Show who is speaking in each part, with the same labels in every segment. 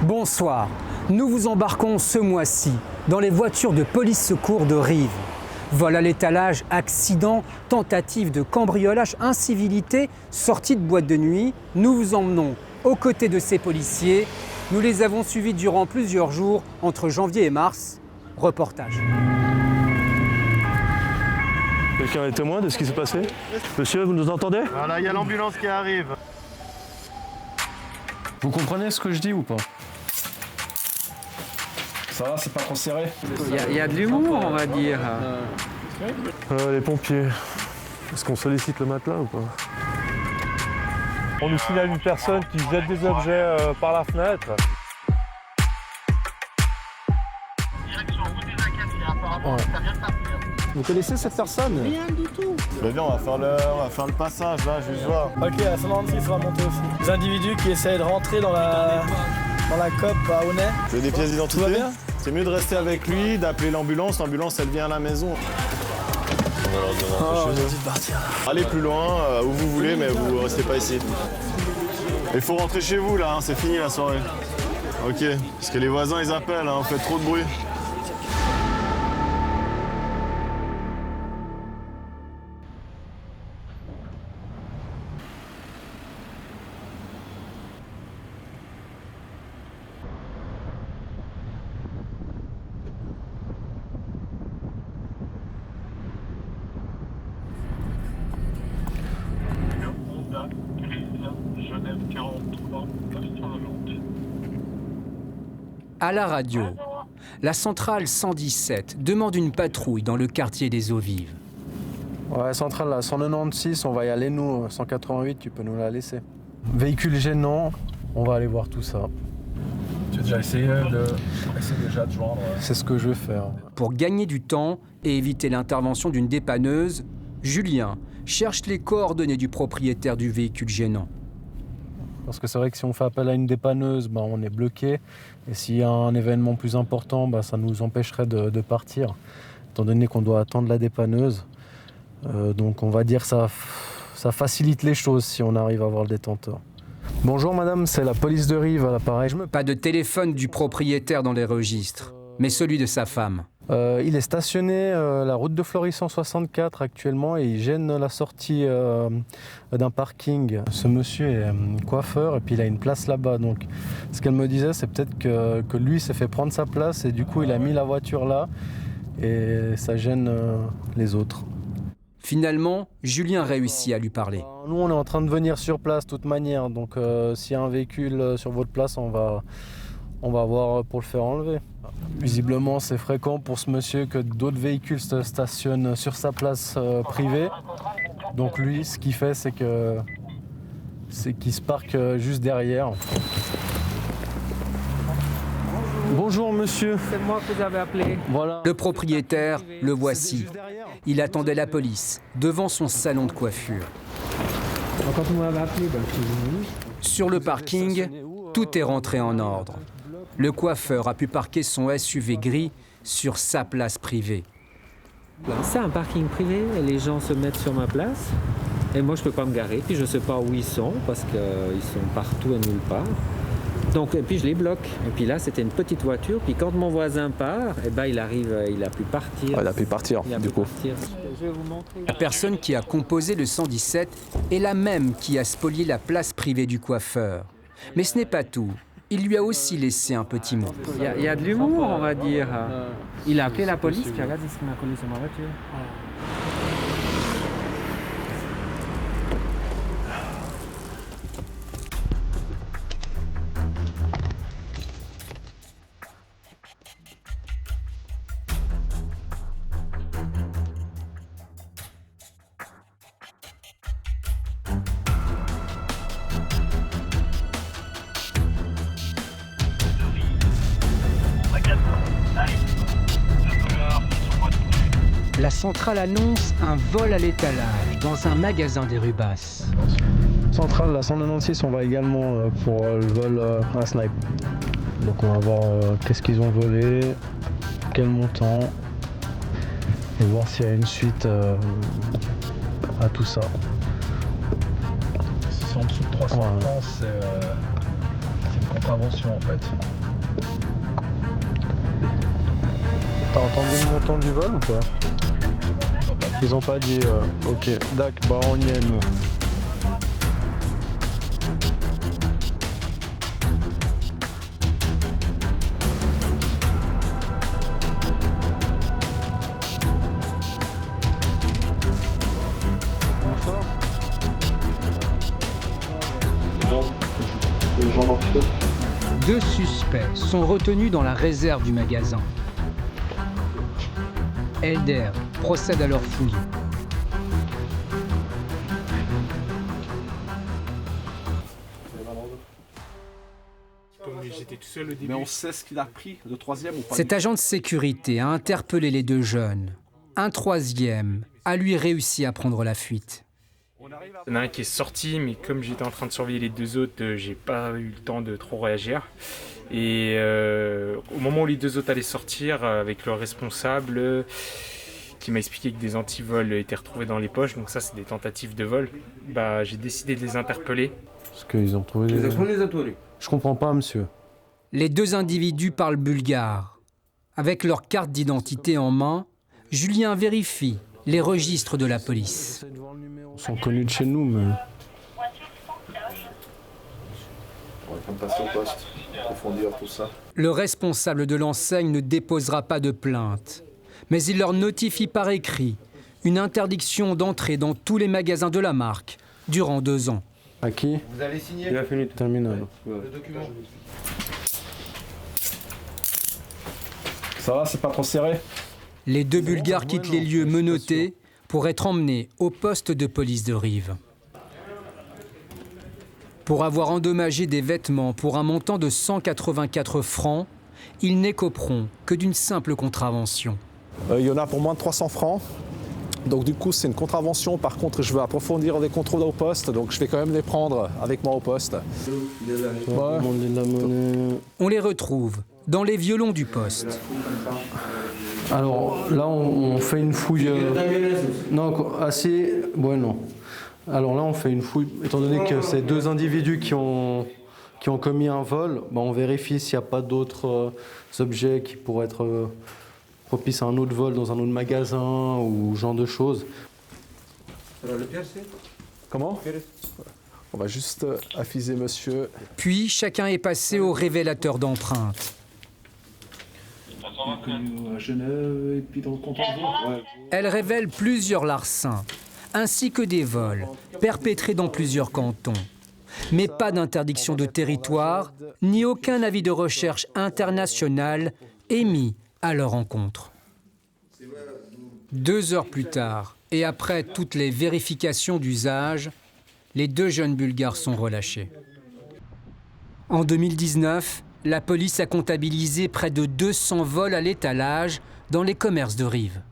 Speaker 1: Bonsoir, nous vous embarquons ce mois-ci dans les voitures de police secours de Rives. Vol à l'étalage, accident, tentative de cambriolage, incivilité, sortie de boîte de nuit. Nous vous emmenons aux côtés de ces policiers. Nous les avons suivis durant plusieurs jours, entre janvier et mars. Reportage.
Speaker 2: Quelqu'un est témoin de ce qui s'est passé? Monsieur, vous nous entendez?
Speaker 3: Voilà, il y a l'ambulance qui arrive.
Speaker 4: Vous comprenez ce que je dis ou pas? Ça va, c'est pas trop serré?
Speaker 5: Il y a de l'humour, on va dire.
Speaker 2: Les pompiers, est-ce qu'on sollicite le matelas ou pas? On nous signale une personne qui jette des objets par la fenêtre.
Speaker 3: Direction route des Acadiens, apparemment, ça vient de partir.
Speaker 4: Vous connaissez cette personne?
Speaker 3: Rien du tout.
Speaker 6: Mais viens, on va faire le passage là, juste voir.
Speaker 7: Ok, la 196 sera montée aussi. Des individus qui essaient de rentrer dans la COP à Aunay.
Speaker 6: Tu veux des pièces
Speaker 7: Tout va
Speaker 6: d'identité?
Speaker 7: bien?
Speaker 6: C'est mieux de rester avec lui, d'appeler l'ambulance. L'ambulance, elle vient à la maison. On va leur donner un peu chez eux. Allez plus loin, où vous voulez, mais vous restez pas ici. Il faut rentrer chez vous là, hein, c'est fini la soirée. Ok, parce que les voisins ils appellent, hein, vous faites trop de bruit.
Speaker 3: Genève 43, 990.
Speaker 1: À la radio, la centrale 117 demande une patrouille dans le quartier des Eaux Vives.
Speaker 8: Ouais, centrale là, 196, on va y aller nous, 188, tu peux nous la laisser. Véhicule gênant, on va aller voir tout ça.
Speaker 4: Tu as déjà essayé de joindre?
Speaker 8: C'est ce que je vais faire.
Speaker 1: Pour gagner du temps et éviter l'intervention d'une dépanneuse, Julien cherche les coordonnées du propriétaire du véhicule gênant.
Speaker 8: Parce que c'est vrai que si on fait appel à une dépanneuse, on est bloqué. Et s'il y a un événement plus important, ça nous empêcherait de partir, étant donné qu'on doit attendre la dépanneuse. Donc on va dire que ça facilite les choses si on arrive à avoir le détenteur. Bonjour madame, c'est la police de Rives à l'appareil.
Speaker 1: Pas de téléphone du propriétaire dans les registres, mais celui de sa femme.
Speaker 8: Il est stationné la route de Flory 164 actuellement et il gêne la sortie d'un parking. Ce monsieur est coiffeur et puis il a une place là-bas. Donc ce qu'elle me disait, c'est peut-être que lui s'est fait prendre sa place et du coup il a mis la voiture là et ça gêne les autres.
Speaker 1: Finalement, Julien réussit à lui parler.
Speaker 8: Nous on est en train de venir sur place de toute manière, donc s'il y a un véhicule sur votre place, on va voir pour le faire enlever. Visiblement, c'est fréquent pour ce monsieur que d'autres véhicules se stationnent sur sa place privée. Donc lui, ce qu'il fait, c'est qu'il se parque juste derrière. Bonjour monsieur.
Speaker 5: C'est moi que vous avez appelé.
Speaker 8: Voilà.
Speaker 1: Le propriétaire, le voici. Il attendait la police devant son salon de coiffure.
Speaker 5: Quand vous m'avez appelé,
Speaker 1: Sur le parking, tout est rentré en ordre. Le coiffeur a pu parquer son SUV gris sur sa place privée.
Speaker 5: c'est un parking privé et les gens se mettent sur ma place. Et moi, je peux pas me garer. Puis je sais pas où ils sont parce qu'ils sont partout et nulle part. Donc, et puis je les bloque. Et puis là, c'était une petite voiture. Puis quand mon voisin part, il arrive, il a pu partir.
Speaker 4: Il a pu partir,
Speaker 5: Il a
Speaker 4: du
Speaker 5: pu
Speaker 4: coup.
Speaker 5: partir. Je vais vous montrer.
Speaker 1: La personne qui a composé le 117 est la même qui a spolié la place privée du coiffeur. Mais ce n'est pas tout. Il lui a aussi laissé un petit mot.
Speaker 5: Il y a de l'humour, on va dire. Il a appelé la police, puis regarde ce qu'il m'a collé sur ma voiture.
Speaker 1: La centrale annonce un vol à l'étalage dans un magasin des rues Basses.
Speaker 8: Centrale, la 196, on va également pour le vol à snipe. Donc on va voir qu'est-ce qu'ils ont volé, quel montant, et voir s'il y a une suite à tout ça.
Speaker 4: Si c'est en dessous de 300
Speaker 8: Ouais.
Speaker 4: francs, c'est une contravention en fait.
Speaker 8: T'as entendu le montant du vol ou pas? Ils ont pas dit ok, d'accord, bah on y est nous.
Speaker 1: Deux suspects sont retenus dans la réserve du magasin. Elder procède à leur fouille.
Speaker 9: Mais on sait ce qu'il a pris, le troisième ou pas?
Speaker 1: Cet agent de sécurité a interpellé les deux jeunes. Un troisième a lui réussi à prendre la fuite.
Speaker 10: Il y en a un qui est sorti, mais comme j'étais en train de surveiller les deux autres, j'ai pas eu le temps de trop réagir. Et au moment où les deux autres allaient sortir, avec le responsable qui m'a expliqué que des antivols étaient retrouvés dans les poches, donc ça c'est des tentatives de vol, bah, j'ai décidé de les interpeller.
Speaker 8: Parce qu'ils ont trouvé des... Je comprends pas, monsieur.
Speaker 1: Les deux individus parlent bulgare. Avec leur carte d'identité en main, Julien vérifie les registres de la police.
Speaker 8: Ils sont connus de chez nous, mais...
Speaker 9: On va passer au poste, approfondir tout ça.
Speaker 1: Le responsable de l'enseigne ne déposera pas de plainte, mais il leur notifie par écrit une interdiction d'entrer dans tous les magasins de la marque durant 2 ans.
Speaker 8: À qui?
Speaker 9: Vous allez signer?
Speaker 8: Il a fini de terminer.
Speaker 9: Le document. Ça va, c'est pas trop serré?
Speaker 1: Les deux Bulgares quittent les lieux menottés pour être emmenés au poste de police de Rives. Pour avoir endommagé des vêtements pour un montant de 184 francs, ils n'écoperont que d'une simple contravention.
Speaker 9: Il y en a pour moins de 300 francs. Donc du coup, c'est une contravention. Par contre, je veux approfondir les contrôles au poste, donc je vais quand même les prendre avec moi au poste.
Speaker 1: On les retrouve dans les violons du poste.
Speaker 8: Alors là, on fait une fouille... Non, assez... Ouais, non. Alors là, on fait une fouille. Étant donné que c'est deux individus qui ont commis un vol, bah, on vérifie s'il n'y a pas d'autres objets qui pourraient être propices à un autre vol dans un autre magasin ou ce genre de choses.
Speaker 9: Comment? On va juste affiser monsieur.
Speaker 1: Puis, chacun est passé au révélateur d'empreintes.
Speaker 4: À Genève et puis dans le canton de Vaud. Ouais.
Speaker 1: Elle révèle plusieurs larcins, ainsi que des vols, perpétrés dans plusieurs cantons. Mais pas d'interdiction de territoire, ni aucun avis de recherche international émis à leur encontre. 2 heures plus tard, et après toutes les vérifications d'usage, les deux jeunes Bulgares sont relâchés. En 2019, la police a comptabilisé près de 200 vols à l'étalage dans les commerces de Rives.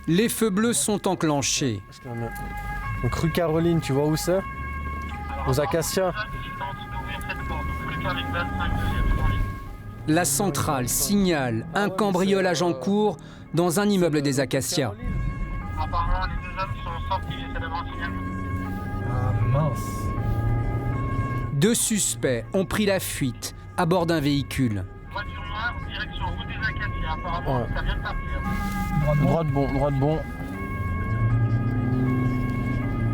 Speaker 1: Les feux bleus sont enclenchés.
Speaker 8: Donc rue Caroline, tu vois où c'est? Aux Acacias.
Speaker 1: La centrale signale un cambriolage en cours dans un immeuble des Acacias.
Speaker 3: Apparemment, les deux hommes sont sortis, j'essaie d'avoir un signalement.
Speaker 4: Ah mince.
Speaker 1: 2 suspects ont pris la fuite à bord d'un véhicule.
Speaker 3: Voiture noire, direction route des Acacias. Apparemment,
Speaker 8: Ouais.
Speaker 3: ça vient de partir.
Speaker 8: Droit de bon.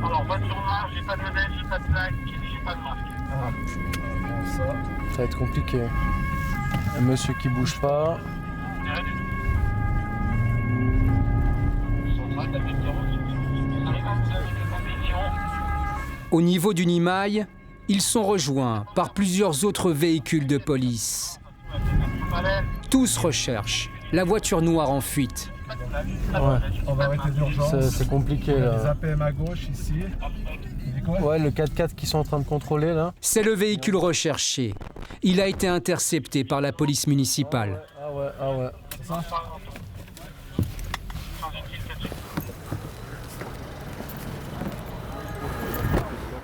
Speaker 3: Alors, voiture noire, j'ai pas de modèle, j'ai pas de plaque, j'ai pas de marque.
Speaker 4: Ah. Bon, ça.
Speaker 8: Ça va être compliqué. Un monsieur qui bouge pas.
Speaker 1: Au niveau du Nimaï, ils sont rejoints par plusieurs autres véhicules de police. Tous recherchent la voiture noire en fuite.
Speaker 8: Ouais.
Speaker 4: On va arrêter d'urgence.
Speaker 8: C'est compliqué
Speaker 4: Les
Speaker 8: là.
Speaker 4: APM à gauche ici. Il dit quoi?
Speaker 8: Ouais, le 4x4 qu'ils sont en train de contrôler là.
Speaker 1: C'est le véhicule recherché. Il a été intercepté par la police municipale.
Speaker 8: Ah ouais.
Speaker 4: C'est ça?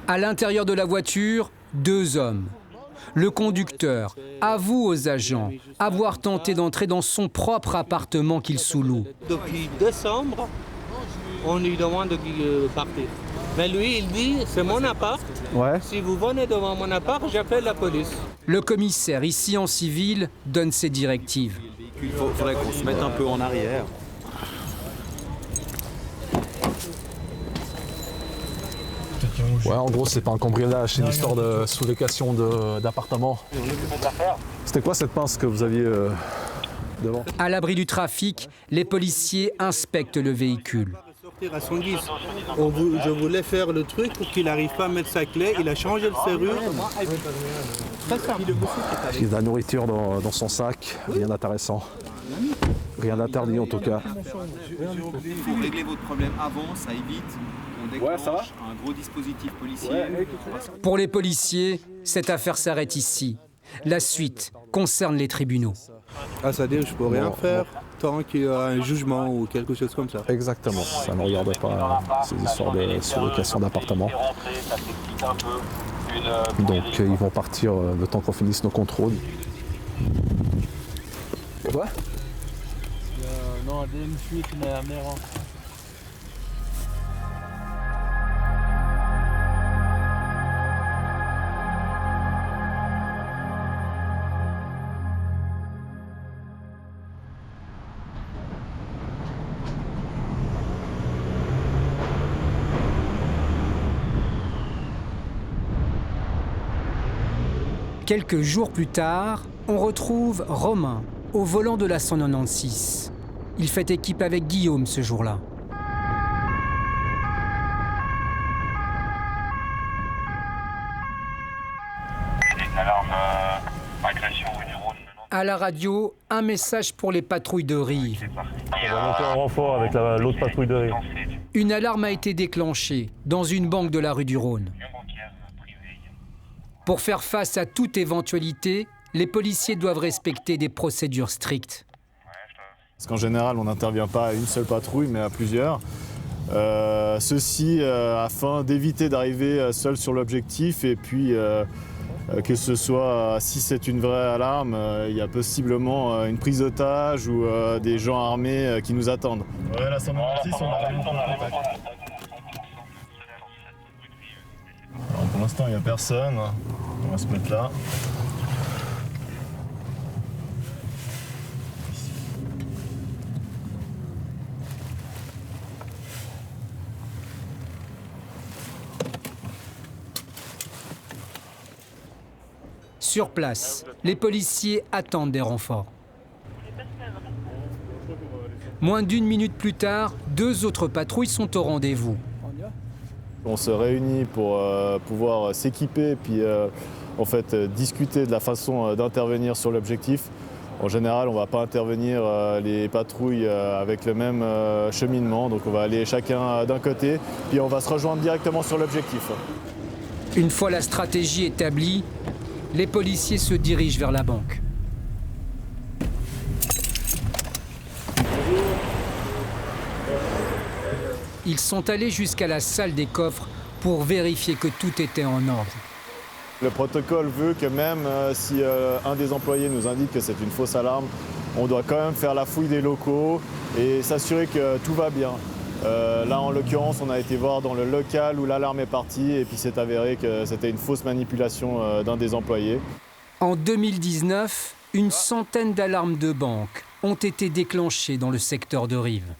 Speaker 1: À l'intérieur de la voiture, 2 hommes. Le conducteur avoue aux agents avoir tenté d'entrer dans son propre appartement qu'il sous-loue.
Speaker 11: Depuis décembre, on lui demande de partir. Mais lui, il dit, c'est mon appart.
Speaker 9: Ouais.
Speaker 11: Si vous venez devant mon appart, j'appelle la police.
Speaker 1: Le commissaire, ici en civil, donne ses directives.
Speaker 12: Il faudrait qu'on se mette un peu en arrière.
Speaker 9: Ouais, en gros, c'est pas un cambriolage, c'est une histoire de sous-location d'appartements. C'était quoi cette pince que vous aviez devant?
Speaker 1: À l'abri du trafic, les policiers inspectent le véhicule.
Speaker 11: À son guise. Je voulais faire le truc pour qu'il n'arrive pas à mettre sa clé. Il a changé le serrure.
Speaker 9: Il y a de la nourriture dans son sac, rien d'intéressant. Rien d'interdit en tout cas.
Speaker 12: Il faut régler votre problème avant, ça évite. On déclenche un gros dispositif policier.
Speaker 1: Pour les policiers, cette affaire s'arrête ici. La suite concerne les tribunaux.
Speaker 11: C'est-à-dire que je ne peux rien faire tant qu'il y a un jugement ou quelque chose comme ça.
Speaker 9: Exactement, ça ne regarde pas ces histoires de sous-location d'appartements. Donc ils vont partir le temps qu'on finisse nos contrôles. Ouais.
Speaker 8: Non, une fuite, mais un errant.
Speaker 1: Quelques jours plus tard, on retrouve Romain au volant de la 196. Il fait équipe avec Guillaume ce jour-là. À la radio, un message pour les patrouilles de Rive.
Speaker 2: On va monter en renfort avec l'autre patrouille de Rive.
Speaker 1: Une alarme a été déclenchée dans une banque de la rue du Rhône. Pour faire face à toute éventualité, les policiers doivent respecter des procédures strictes.
Speaker 6: Parce qu'en général, on n'intervient pas à une seule patrouille, mais à plusieurs. Ceci afin d'éviter d'arriver seul sur l'objectif et puis que ce soit, si c'est une vraie alarme, il y a possiblement une prise d'otage ou des gens armés qui nous attendent. Ouais, la 196, on a vraiment contact. Alors, pour l'instant, il n'y a personne. On va se mettre là.
Speaker 1: Sur place, les policiers attendent des renforts. Moins d'une minute plus tard, 2 autres patrouilles sont au rendez-vous.
Speaker 6: On se réunit pour pouvoir s'équiper et puis en fait discuter de la façon d'intervenir sur l'objectif. En général, on ne va pas intervenir les patrouilles avec le même cheminement, donc on va aller chacun d'un côté, puis on va se rejoindre directement sur l'objectif.
Speaker 1: Une fois la stratégie établie, les policiers se dirigent vers la banque. Ils sont allés jusqu'à la salle des coffres pour vérifier que tout était en ordre.
Speaker 6: Le protocole veut que même si un des employés nous indique que c'est une fausse alarme, on doit quand même faire la fouille des locaux et s'assurer que tout va bien. Là, en l'occurrence, on a été voir dans le local où l'alarme est partie et puis c'est avéré que c'était une fausse manipulation d'un des employés.
Speaker 1: En 2019, une centaine d'alarmes de banque ont été déclenchées dans le secteur de Rive.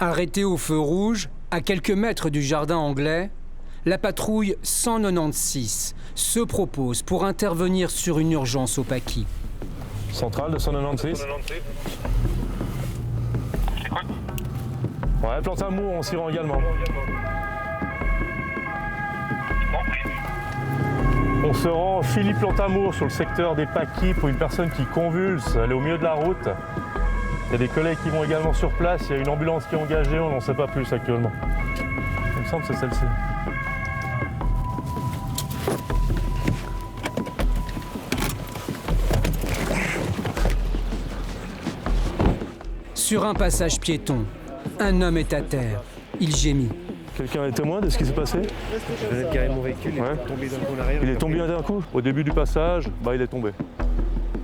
Speaker 1: Arrêtée au feu rouge, à quelques mètres du jardin anglais, la patrouille 196 se propose pour intervenir sur une urgence au Paquis.
Speaker 2: Centrale de 196. Ouais, Plantamour, on s'y rend également. On se rend Philippe Plantamour sur le secteur des Paquis pour une personne qui convulse. Elle est au milieu de la route. Il y a des collègues qui vont également sur place. Il y a une ambulance qui est engagée, on n'en sait pas plus actuellement. Il me semble que c'est celle-ci.
Speaker 1: Sur un passage piéton, un homme est à terre. Il gémit.
Speaker 2: Quelqu'un est témoin de ce qui s'est passé?
Speaker 13: Je venais de garer mon véhicule, il est tombé d'un coup en arrière.
Speaker 2: Il est tombé d'un coup? Au début du passage, il est tombé.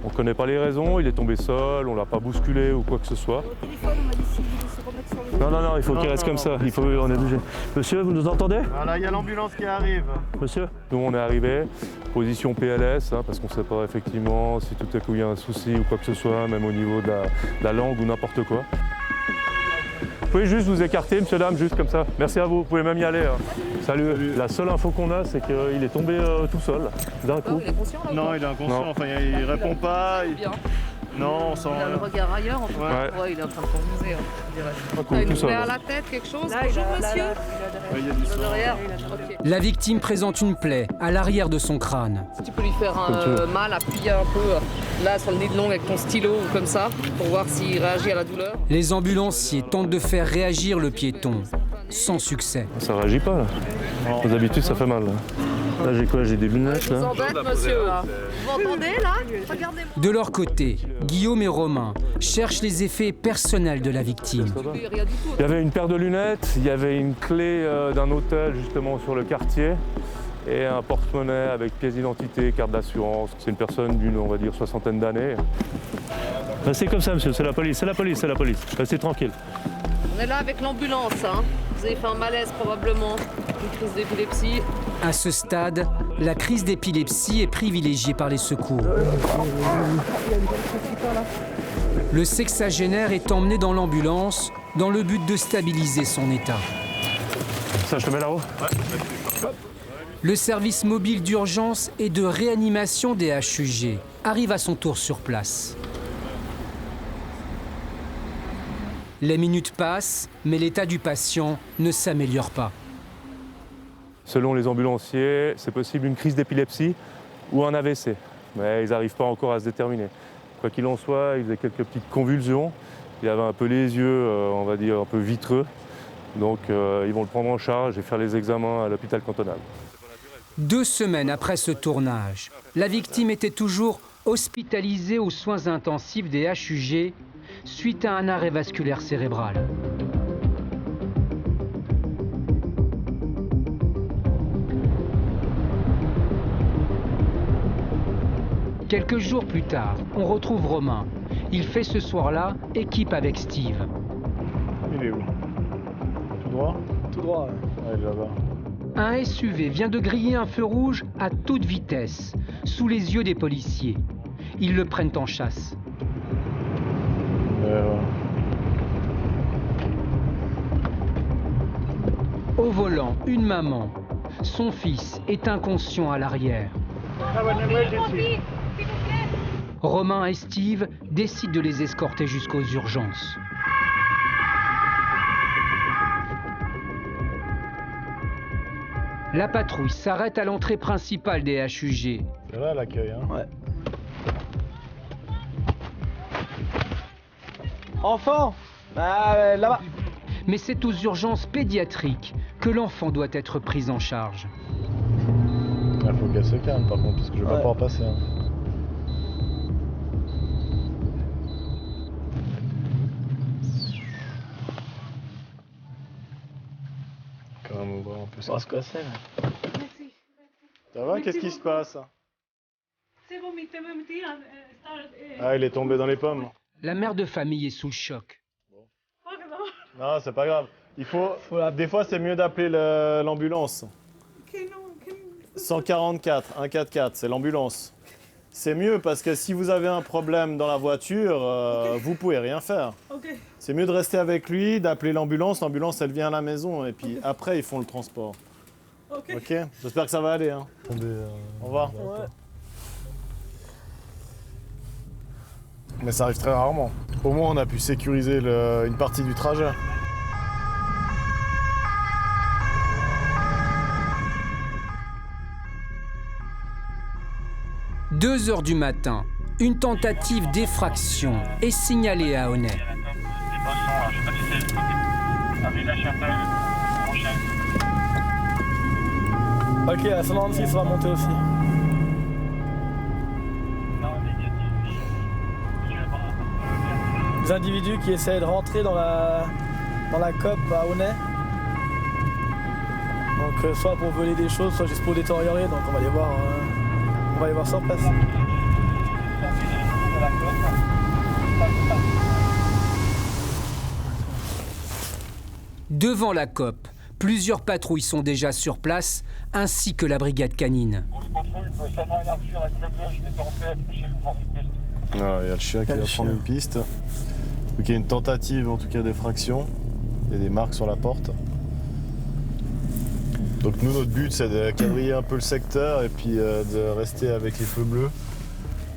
Speaker 2: On ne connaît pas les raisons, il est tombé seul, on ne l'a pas bousculé ou quoi que ce soit. Non, il faut qu'il reste comme ça, on est obligé. Monsieur, vous nous entendez?
Speaker 6: Voilà, il y a l'ambulance qui arrive.
Speaker 2: Monsieur? Nous, on est arrivé, position PLS, parce qu'on ne sait pas effectivement si tout à coup il y a un souci ou quoi que ce soit, même au niveau de la langue ou n'importe quoi. Vous pouvez juste vous écarter, monsieur, dame, juste comme ça. Merci à vous, vous pouvez même y aller. Salut. La seule info qu'on a, c'est qu'il est tombé tout seul, d'un coup.
Speaker 6: Il est conscient, là? Non, il est inconscient,
Speaker 2: non.
Speaker 6: Enfin, il répond pas. Non, on sent
Speaker 14: Il a le regard ailleurs, en fait. Ouais, il est en train de confuser, on dirait. Une plaie à la tête, quelque chose? Bonjour, monsieur.
Speaker 6: Il y a du sang.
Speaker 14: Derrière.
Speaker 1: La victime présente une plaie à l'arrière de son crâne.
Speaker 14: Tu peux lui faire mal, appuyer un peu là sur le nez de l'ongle avec ton stylo ou comme ça, pour voir s'il réagit à la douleur.
Speaker 1: Les ambulanciers tentent de faire réagir le piéton, sans succès.
Speaker 2: Ça réagit pas, là. Aux habitudes, ça fait mal, là. Là, j'ai quoi? J'ai des lunettes, là.
Speaker 14: Vous embête, monsieur, là. Vous entendez, là? Regardez-moi.
Speaker 1: De leur côté, Guillaume et Romain cherchent les effets personnels de la victime.
Speaker 2: Il y avait une paire de lunettes, il y avait une clé d'un hôtel, justement, sur le quartier, et un porte-monnaie avec pièce d'identité, carte d'assurance. C'est une personne d'une, on va dire, 60aine d'années. Restez comme ça, monsieur, c'est la police, c'est la police, c'est la police. Restez tranquille.
Speaker 14: On est là avec l'ambulance, hein. Vous avez fait un malaise, probablement. Une crise d'épilepsie.
Speaker 1: À ce stade, la crise d'épilepsie est privilégiée par les secours. Le sexagénaire est emmené dans l'ambulance dans le but de stabiliser son état.
Speaker 2: Ça, je te mets là-haut?
Speaker 1: Le service mobile d'urgence et de réanimation des HUG arrive à son tour sur place. Les minutes passent, mais l'état du patient ne s'améliore pas.
Speaker 2: Selon les ambulanciers, c'est possible une crise d'épilepsie ou un AVC, mais ils n'arrivent pas encore à se déterminer. Quoi qu'il en soit, il faisait quelques petites convulsions, il avait un peu les yeux, on va dire, un peu vitreux, donc ils vont le prendre en charge et faire les examens à l'hôpital cantonal.
Speaker 1: 2 semaines après ce tournage, la victime était toujours hospitalisée aux soins intensifs des HUG suite à un arrêt vasculaire cérébral. Quelques jours plus tard, on retrouve Romain. Il fait ce soir-là équipe avec Steve.
Speaker 6: Il est où? Tout droit?
Speaker 7: Tout droit,
Speaker 6: il est là-bas.
Speaker 1: Un SUV vient de griller un feu rouge à toute vitesse, sous les yeux des policiers. Ils le prennent en chasse. Au volant, une maman. Son fils est inconscient à l'arrière. Romain et Steve décident de les escorter jusqu'aux urgences. La patrouille s'arrête à l'entrée principale des HUG.
Speaker 6: C'est là l'accueil, hein?
Speaker 7: Ouais. Enfant! Là-bas.
Speaker 1: Mais c'est aux urgences pédiatriques que l'enfant doit être pris en charge.
Speaker 6: Il faut qu'elle se calme par contre, parce que je vais pas pouvoir passer. Hein. Quand même ouvrir un peu ça.
Speaker 7: On va se casser là.
Speaker 14: Merci.
Speaker 6: Ça va? Qu'est-ce qui se passe?
Speaker 14: C'est bon, mais
Speaker 6: Ah, il est tombé dans les pommes.
Speaker 1: La mère de famille est sous le choc.
Speaker 6: Non, c'est pas grave. Des fois, c'est mieux d'appeler l'ambulance. 144, 144, c'est l'ambulance. C'est mieux parce que si vous avez un problème dans la voiture, vous pouvez rien faire. C'est mieux de rester avec lui, d'appeler l'ambulance. L'ambulance, elle vient à la maison et puis après, ils font le transport. Ok. J'espère que ça va aller. Hein. Au revoir. Ouais. Mais ça arrive très rarement. Au moins, on a pu sécuriser une partie du trajet. «
Speaker 1: 2 heures du matin, une tentative d'effraction est signalée à Aunay.
Speaker 7: Ok, la 196 va monter aussi. des individus qui essaient de rentrer dans la COP à Aunay. Donc soit pour voler des choses, soit juste pour détériorer, donc on va les voir sur place.
Speaker 1: Devant la COP, plusieurs patrouilles sont déjà sur place, ainsi que la brigade canine.
Speaker 6: Il y a le chien qui va prendre une piste. Donc il y a une tentative en tout cas d'effraction. Il y a des marques sur la porte. Donc nous, notre but, c'est de quadriller un peu le secteur et puis de rester avec les feux bleus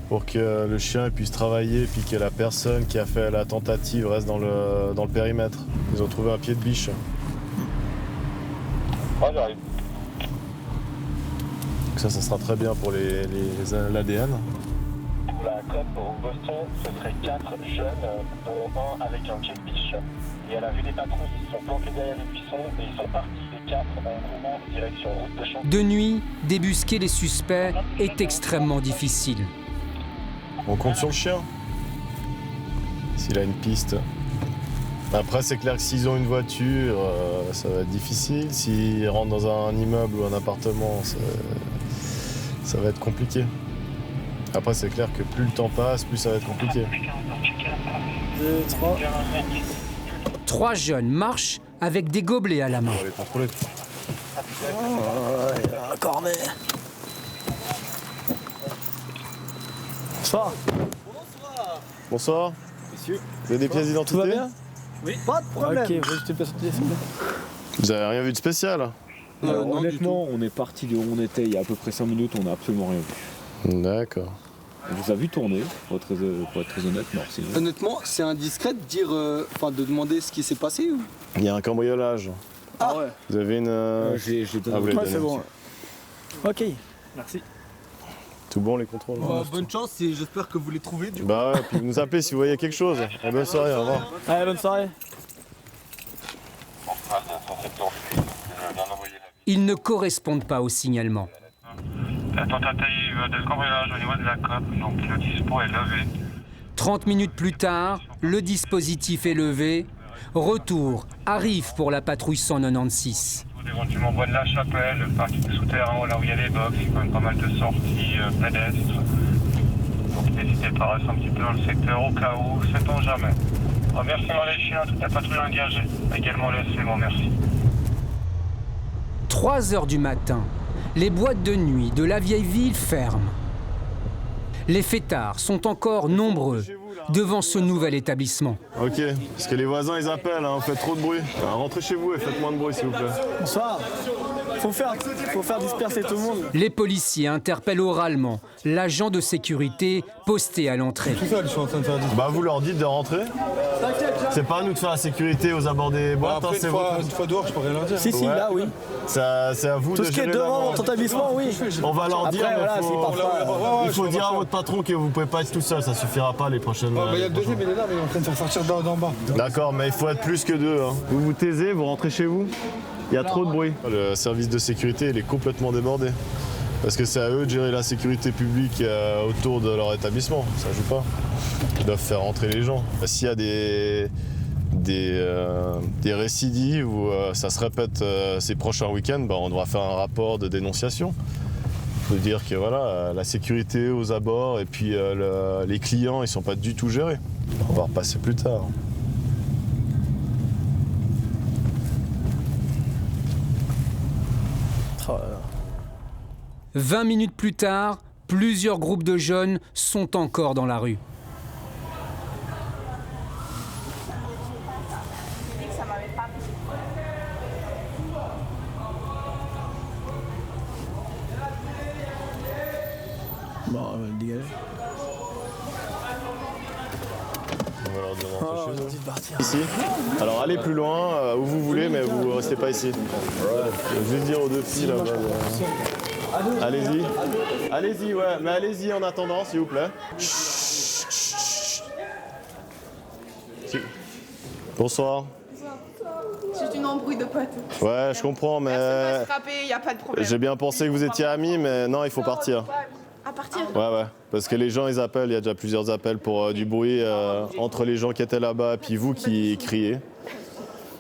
Speaker 6: pour que le chien puisse travailler et puis que la personne qui a fait la tentative reste dans le périmètre. Ils ont trouvé un pied de biche. Ah, j'arrive. Donc ça sera très bien pour l'ADN.
Speaker 3: Pour la COP au Boston, ce serait 4 jeunes, dont un avec un pied de biche. Et à la vue des patrouilles, ils sont planqués derrière les buissons et ils sont partis les 4 en mouvement direction route de Champ.
Speaker 1: De nuit, débusquer les suspects est extrêmement difficile.
Speaker 6: On compte sur le chien. S'il a une piste. Après, c'est clair que s'ils ont une voiture, ça va être difficile. S'ils rentrent dans un immeuble ou un appartement, ça va être compliqué. Après, c'est clair que plus le temps passe, plus ça va être compliqué.
Speaker 1: 3 jeunes marchent avec des gobelets à la main.
Speaker 6: On va les contrôler.
Speaker 7: Il y a un cornet. Bonsoir.
Speaker 6: Bonsoir.
Speaker 7: Monsieur.
Speaker 6: Vous avez des pièces d'identité?
Speaker 7: Tout va bien? Oui. Pas de problème. Ok, juste une pièce d'identité.
Speaker 6: Vous avez rien vu de spécial?
Speaker 15: Non, honnêtement, on est parti de où on était il y a à peu près 5 minutes, on n'a absolument rien vu.
Speaker 6: D'accord.
Speaker 15: On vous a vu tourner, pour être très honnête, non.
Speaker 16: Honnêtement, c'est indiscret de dire, de demander ce qui s'est passé ou...
Speaker 6: Il y a un cambriolage.
Speaker 16: Ah ouais.
Speaker 6: Vous avez une...
Speaker 15: J'ai
Speaker 6: donné.
Speaker 7: Ouais, c'est bon. Ok, merci.
Speaker 6: Tout bon les contrôles.
Speaker 16: Bonne chance et j'espère que vous les trouvez du coup.
Speaker 6: Bah ouais, puis vous nous appelez si vous voyez quelque chose. Et bonne soirée, au revoir.
Speaker 7: Allez, bonne soirée.
Speaker 1: Ils ne correspondent pas au signalement.
Speaker 3: La tentative de cambriolage au niveau de la COP, donc le dispo est levé.
Speaker 1: 30 minutes plus tard, le dispositif est levé. Retour arrive pour la patrouille 196.
Speaker 3: Éventuellement Bois de la Chapelle, le parking souterrain, là où il y a les box, il y a quand même pas mal de sorties pédestres. Donc n'hésitez pas à rester un petit peu dans le secteur au cas où, sait-on jamais. Remerciement les chiens, toute la patrouille engagée. Également les suivants, merci.
Speaker 1: 3 heures du matin, les boîtes de nuit de la vieille ville ferment. Les fêtards sont encore nombreux devant ce nouvel établissement.
Speaker 6: Ok, parce que les voisins ils appellent, hein, vous faites trop de bruit. Alors, rentrez chez vous et faites moins de bruit s'il vous plaît.
Speaker 7: Bonsoir. Faut faire disperser tout le monde.
Speaker 1: Les policiers interpellent oralement l'agent de sécurité posté à l'entrée.
Speaker 6: Bah vous leur dites de rentrer. C'est pas à nous de faire la sécurité aux abords des boîtes.
Speaker 17: Après, une fois dehors, je peux rien leur dire.
Speaker 7: Si,
Speaker 6: ouais.
Speaker 7: là, oui.
Speaker 6: C'est à vous
Speaker 7: tout
Speaker 6: de gérer.
Speaker 7: Tout ce qui est devant votre établissement, oui.
Speaker 6: On va leur dire,
Speaker 7: après, voilà,
Speaker 6: il faut dire à votre patron que vous pouvez pas être tout seul, ça suffira pas les prochaines.
Speaker 17: Il y a le deuxième, il est là, mais il est en train de faire sortir d'en bas.
Speaker 6: D'accord, mais il faut être plus que 2. Hein. Vous vous taisez, vous rentrez chez vous. Il y a trop de bruit. Le service de sécurité, il est complètement débordé. Parce que c'est à eux de gérer la sécurité publique autour de leur établissement. Ça joue pas. Ils doivent faire rentrer les gens. S'il y a des récidives où ça se répète ces prochains week-ends, on devra faire un rapport de dénonciation. Il faut dire que voilà, la sécurité aux abords et puis les clients, ils sont pas du tout gérés. On va repasser plus tard.
Speaker 1: 20 minutes plus tard, plusieurs groupes de jeunes sont encore dans la rue.
Speaker 7: Bon, on va le dégager.
Speaker 6: On va leur demander chez eux. Ici. Alors allez plus loin, où vous voulez, mais vous restez pas ici. Je vais juste dire aux 2 filles là-bas. Allez-y. Allez-y, ouais, mais allez-y en attendant, s'il vous plaît. Bonsoir.
Speaker 18: C'est une embrouille de potes.
Speaker 6: Ouais, je comprends, mais...
Speaker 18: Personne va se frapper, y a pas de problème.
Speaker 6: J'ai bien pensé que vous étiez amis, mais non, il faut partir.
Speaker 18: À partir.
Speaker 6: Ouais, parce que les gens ils appellent, il y a déjà plusieurs appels pour du bruit entre les gens qui étaient là-bas et puis vous qui criez.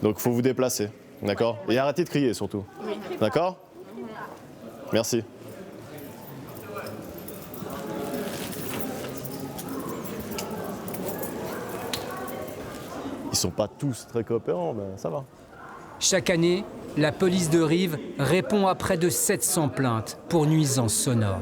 Speaker 6: Donc il faut vous déplacer, d'accord? Et arrêtez de crier surtout. D'accord? Merci. Ils sont pas tous très coopérants, mais ça va.
Speaker 1: Chaque année, la police de Rives répond à près de 700 plaintes pour nuisances sonores.